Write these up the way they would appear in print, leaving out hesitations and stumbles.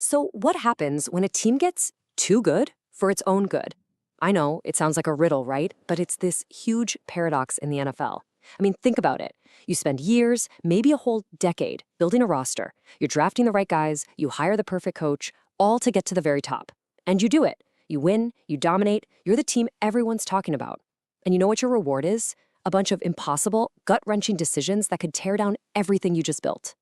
So, what happens when a team gets too good for its own good? I know it sounds like a riddle, right? But it's this huge paradox in the NFL. I mean, think about it. You spend years, maybe a whole decade, building a roster. You're drafting the right guys, you hire the perfect coach, all to get to the very top. And you do it. You win, you dominate, you're the team everyone's talking about. And you know what your reward is? A bunch of impossible, gut-wrenching decisions that could tear down everything you just built.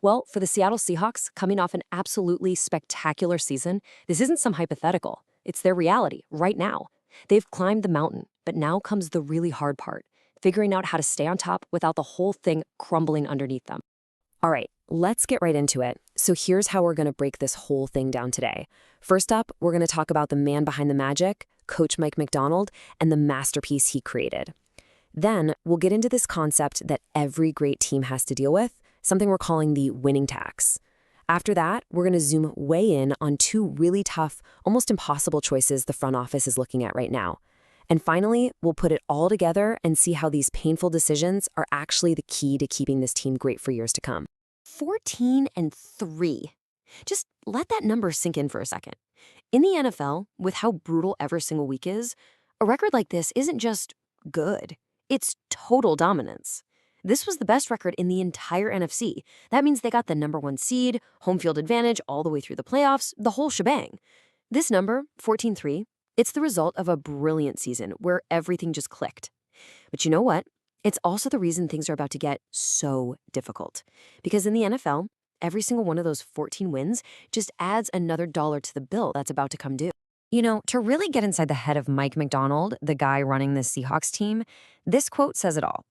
Well, for the Seattle Seahawks, coming off an absolutely spectacular season, this isn't some hypothetical. It's their reality right now. They've climbed the mountain, but now comes the really hard part, figuring out how to stay on top without the whole thing crumbling underneath them. All right, let's get right into it. So here's how we're going to break this whole thing down today. First up, we're going to talk about the man behind the magic, Coach Mike Macdonald, and the masterpiece he created. Then we'll get into this concept that every great team has to deal with, something we're calling the winning tax. After that, we're going to zoom way in on two really tough, almost impossible choices the front office is looking at right now. And finally, we'll put it all together and see how these painful decisions are actually the key to keeping this team great for years to come. 14-3. Just let that number sink in for a second. In the NFL, with how brutal every single week is, a record like this isn't just good. It's total dominance. This was the best record in the entire NFC. That means they got the #1 seed, home field advantage all the way through the playoffs, the whole shebang. This number, 14-3, it's the result of a brilliant season where everything just clicked. But you know what? It's also the reason things are about to get so difficult. Because in the NFL, every single one of those 14 wins just adds another dollar to the bill that's about to come due. You know, to really get inside the head of Mike Macdonald, the guy running the Seahawks team, this quote says it all.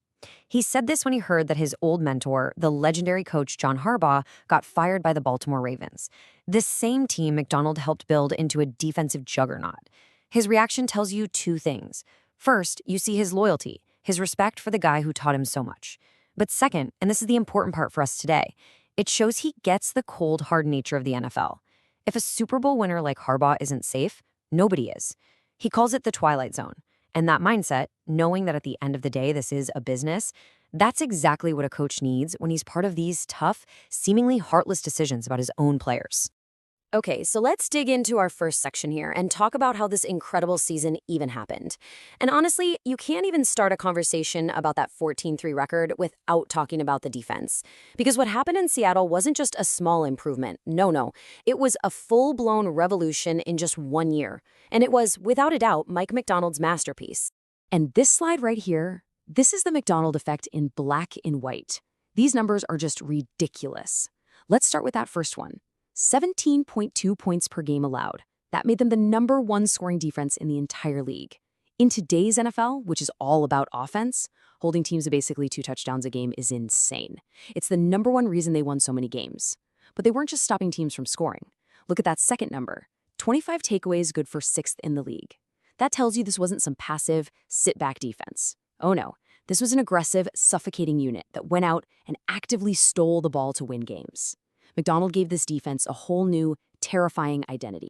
He said this when he heard that his old mentor, the legendary coach John Harbaugh, got fired by the Baltimore Ravens. This same team Macdonald helped build into a defensive juggernaut. His reaction tells you two things. First, you see his loyalty, his respect for the guy who taught him so much. But second, and this is the important part for us today, it shows he gets the cold, hard nature of the NFL. If a Super Bowl winner like Harbaugh isn't safe, nobody is. He calls it the Twilight Zone. And that mindset, knowing that at the end of the day this is a business, that's exactly what a coach needs when he's part of these tough, seemingly heartless decisions about his own players. Okay, so let's dig into our first section here and talk about how this incredible season even happened. And honestly, you can't even start a conversation about that 14-3 record without talking about the defense. Because what happened in Seattle wasn't just a small improvement. No. It was a full-blown revolution in just 1 year. And it was, without a doubt, Mike Macdonald's masterpiece. And this slide right here, this is the Macdonald effect in black and white. These numbers are just ridiculous. Let's start with that first one. 17.2 points per game allowed. That made them the #1 scoring defense in the entire league. In today's NFL, which is all about offense, holding teams to basically 2 touchdowns a game is insane. It's the #1 reason they won so many games. But they weren't just stopping teams from scoring. Look at that second number. 25 takeaways, good for 6th in the league. That tells you this wasn't some passive, sit-back defense. Oh no, this was an aggressive, suffocating unit that went out and actively stole the ball to win games. Macdonald gave this defense a whole new, terrifying identity.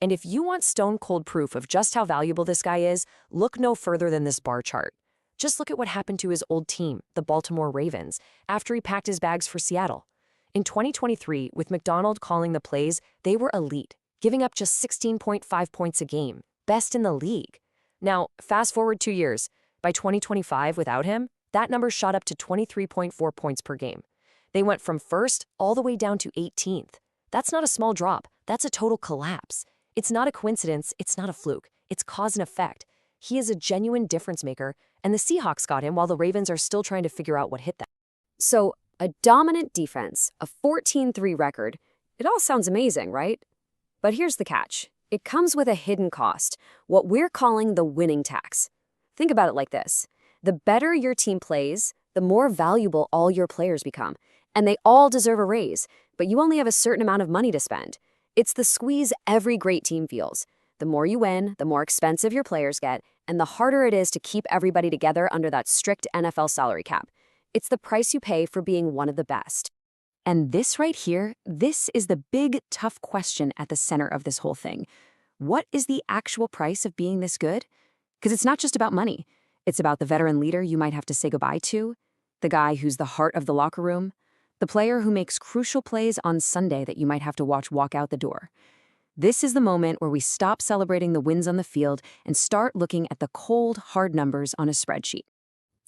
And if you want stone-cold proof of just how valuable this guy is, look no further than this bar chart. Just look at what happened to his old team, the Baltimore Ravens, after he packed his bags for Seattle. In 2023, with Macdonald calling the plays, they were elite, giving up just 16.5 points a game, best in the league. Now, fast forward 2 years. By 2025, without him, that number shot up to 23.4 points per game. They went from 1st all the way down to 18th. That's not a small drop. That's a total collapse. It's not a coincidence. It's not a fluke. It's cause and effect. He is a genuine difference maker, and the Seahawks got him while the Ravens are still trying to figure out what hit them. So, a dominant defense, a 14-3 record, it all sounds amazing, right? But here's the catch. It comes with a hidden cost, what we're calling the winning tax. Think about it like this. The better your team plays, the more valuable all your players become. And they all deserve a raise, but you only have a certain amount of money to spend. It's the squeeze every great team feels. The more you win, the more expensive your players get, and the harder it is to keep everybody together under that strict NFL salary cap. It's the price you pay for being one of the best. And this right here, this is the big, tough question at the center of this whole thing. What is the actual price of being this good? Because it's not just about money. It's about the veteran leader you might have to say goodbye to, the guy who's the heart of the locker room, The player who makes crucial plays on Sunday that you might have to watch walk out the door. This is the moment where we stop celebrating the wins on the field and start looking at the cold, hard numbers on a spreadsheet.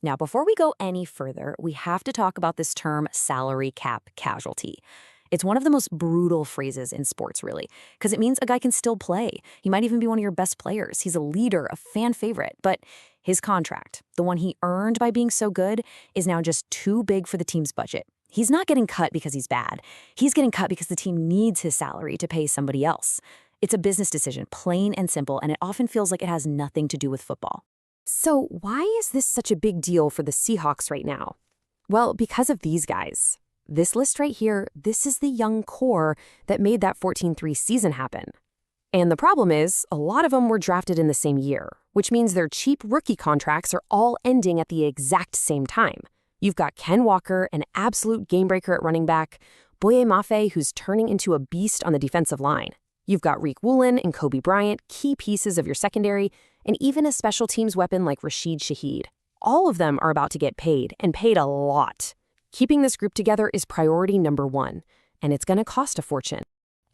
Now, before we go any further, we have to talk about this term salary cap casualty. It's one of the most brutal phrases in sports, really, because it means a guy can still play. He might even be one of your best players. He's a leader, a fan favorite, but his contract, the one he earned by being so good, is now just too big for the team's budget. He's not getting cut because he's bad. He's getting cut because the team needs his salary to pay somebody else. It's a business decision, plain and simple, and it often feels like it has nothing to do with football. So why is this such a big deal for the Seahawks right now? Well, because of these guys. This list right here, this is the young core that made that 14-3 season happen. And the problem is, a lot of them were drafted in the same year, which means their cheap rookie contracts are all ending at the exact same time. You've got Ken Walker, an absolute game-breaker at running back, Boye Mafe, who's turning into a beast on the defensive line. You've got Reek Woolen and Kobe Bryant, key pieces of your secondary, and even a special teams weapon like Rashid Shaheed. All of them are about to get paid, and paid a lot. Keeping this group together is priority number one, and it's going to cost a fortune.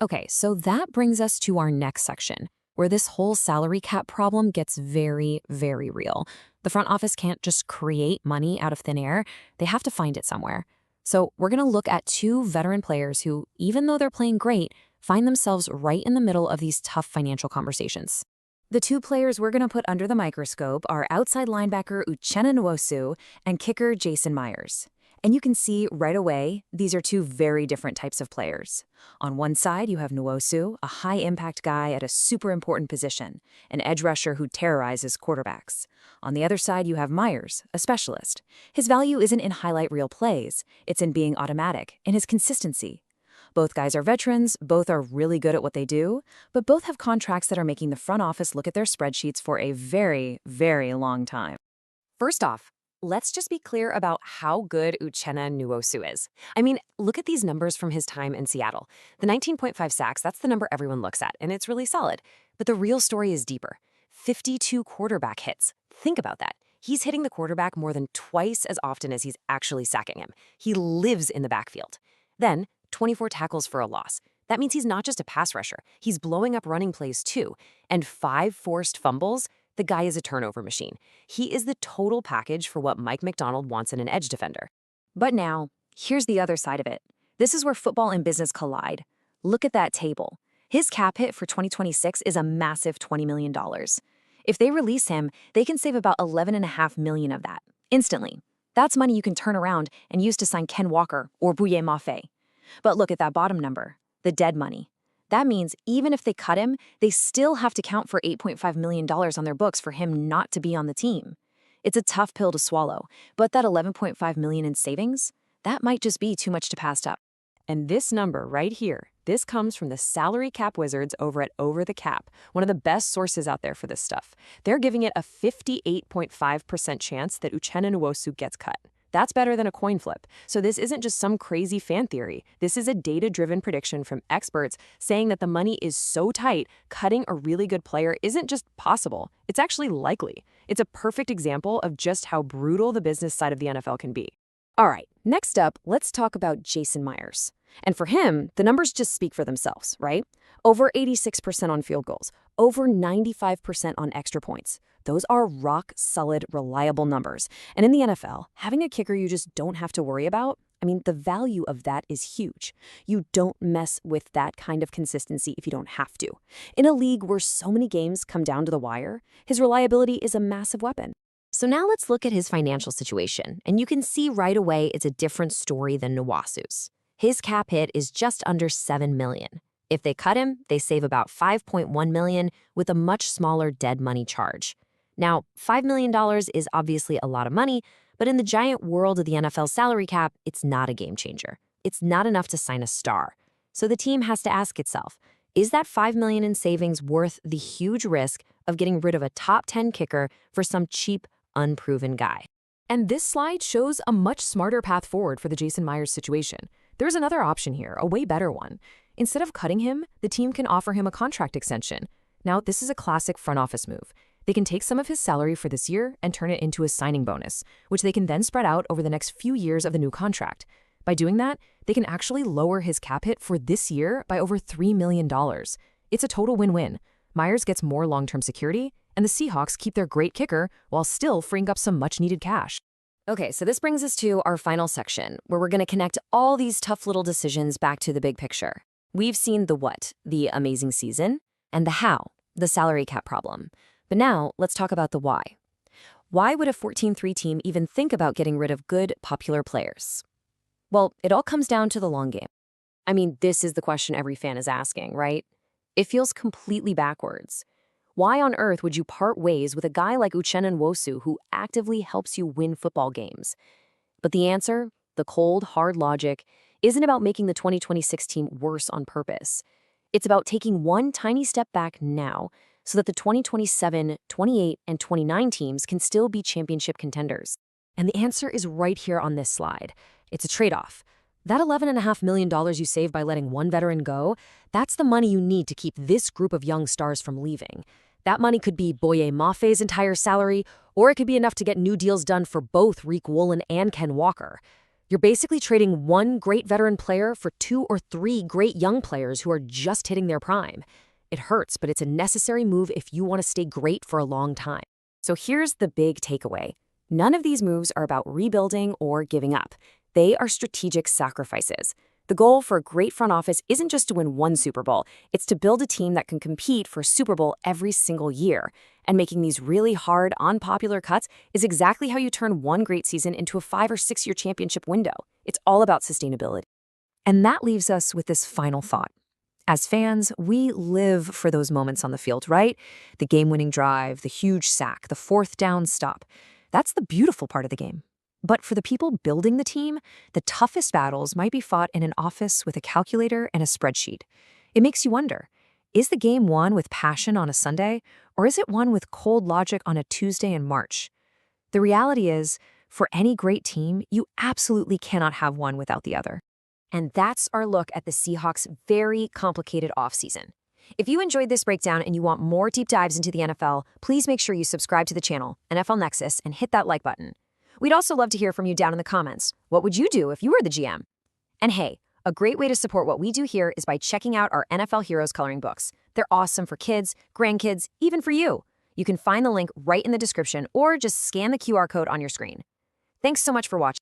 Okay, so that brings us to our next section, where this whole salary cap problem gets very, very real. The front office can't just create money out of thin air. They have to find it somewhere. So we're going to look at two veteran players who, even though they're playing great, find themselves right in the middle of these tough financial conversations. The two players we're going to put under the microscope are outside linebacker Uchenna Nwosu and kicker Jason Myers. And you can see right away, these are two very different types of players. On one side, you have Nwosu, a high-impact guy at a super important position, an edge rusher who terrorizes quarterbacks. On the other side, you have Myers, a specialist. His value isn't in highlight reel plays, it's in being automatic, in his consistency. Both guys are veterans, both are really good at what they do, but both have contracts that are making the front office look at their spreadsheets for a very, very long time. First off, let's just be clear about how good Uchenna Nwosu is. I mean, look at these numbers from his time in Seattle. The 19.5 sacks, that's the number everyone looks at, and it's really solid. But the real story is deeper. 52 quarterback hits. Think about that. He's hitting the quarterback more than twice as often as he's actually sacking him. He lives in the backfield. Then, 24 tackles for a loss. That means he's not just a pass rusher. He's blowing up running plays too. And 5 forced fumbles. The guy is a turnover machine. He is the total package for what Mike McDonald wants in an edge defender. But now, here's the other side of it. This is where football and business collide. Look at that table. His cap hit for 2026 is a massive $20 million. If they release him, they can save about $11.5 million of that, instantly. That's money you can turn around and use to sign Ken Walker or Boye Mafe. But look at that bottom number, the dead money. That means even if they cut him, they still have to count for $8.5 million on their books for him not to be on the team. It's a tough pill to swallow, but that $11.5 million in savings, that might just be too much to pass up. And this number right here, this comes from the salary cap wizards over at Over the Cap, one of the best sources out there for this stuff. They're giving it a 58.5% chance that Uchenna Nwosu gets cut. That's better than a coin flip. So this isn't just some crazy fan theory. This is a data-driven prediction from experts saying that the money is so tight, cutting a really good player isn't just possible. It's actually likely. It's a perfect example of just how brutal the business side of the NFL can be. All right, next up, let's talk about Jason Myers. And for him, the numbers just speak for themselves, right? Over 86% on field goals, over 95% on extra points. Those are rock-solid, reliable numbers. And in the NFL, having a kicker you just don't have to worry about, I mean, the value of that is huge. You don't mess with that kind of consistency if you don't have to. In a league where so many games come down to the wire, his reliability is a massive weapon. So now let's look at his financial situation, and you can see right away it's a different story than Nwasu's. His cap hit is just under $7 million. If they cut him, they save about $5.1 million with a much smaller dead money charge. Now, $5 million is obviously a lot of money, but in the giant world of the NFL salary cap, it's not a game changer. It's not enough to sign a star. So the team has to ask itself, is that $5 million in savings worth the huge risk of getting rid of a top 10 kicker for some cheap, unproven guy? And this slide shows a much smarter path forward for the Jason Myers situation. There's another option here, a way better one. Instead of cutting him, the team can offer him a contract extension. Now, this is a classic front office move. They can take some of his salary for this year and turn it into a signing bonus, which they can then spread out over the next few years of the new contract. By doing that, they can actually lower his cap hit for this year by over $3 million. It's a total win-win. Myers gets more long-term security, and the Seahawks keep their great kicker while still freeing up some much-needed cash. Okay, so this brings us to our final section, where we're going to connect all these tough little decisions back to the big picture. We've seen the what, the amazing season, and the how, the salary cap problem. But now, let's talk about the why. Why would a 14-3 team even think about getting rid of good, popular players? Well, it all comes down to the long game. I mean, this is the question every fan is asking, right? It feels completely backwards. Why on earth would you part ways with a guy like Uchenna Nwosu who actively helps you win football games? But the answer, the cold, hard logic, isn't about making the 2026 team worse on purpose. It's about taking one tiny step back now so that the 2027, 28, and 29 teams can still be championship contenders. And the answer is right here on this slide. It's a trade-off. That $11.5 million you save by letting one veteran go, that's the money you need to keep this group of young stars from leaving. That money could be Boye Mafe's entire salary, or it could be enough to get new deals done for both Reek Woolen and Ken Walker. You're basically trading one great veteran player for 2 or 3 great young players who are just hitting their prime. It hurts, but it's a necessary move if you want to stay great for a long time. So here's the big takeaway. None of these moves are about rebuilding or giving up. They are strategic sacrifices. The goal for a great front office isn't just to win one Super Bowl. It's to build a team that can compete for Super Bowl every single year. And making these really hard, unpopular cuts is exactly how you turn one great season into a 5- or 6-year championship window. It's all about sustainability. And that leaves us with this final thought. As fans, we live for those moments on the field, right? The game-winning drive, the huge sack, the 4th down stop. That's the beautiful part of the game. But for the people building the team, the toughest battles might be fought in an office with a calculator and a spreadsheet. It makes you wonder, is the game won with passion on a Sunday, or is it won with cold logic on a Tuesday in March? The reality is, for any great team, you absolutely cannot have one without the other. And that's our look at the Seahawks' very complicated offseason. If you enjoyed this breakdown and you want more deep dives into the NFL, please make sure you subscribe to the channel, NFL Nexus, and hit that like button. We'd also love to hear from you down in the comments. What would you do if you were the GM? And hey, a great way to support what we do here is by checking out our NFL Heroes coloring books. They're awesome for kids, grandkids, even for you. You can find the link right in the description or just scan the QR code on your screen. Thanks so much for watching.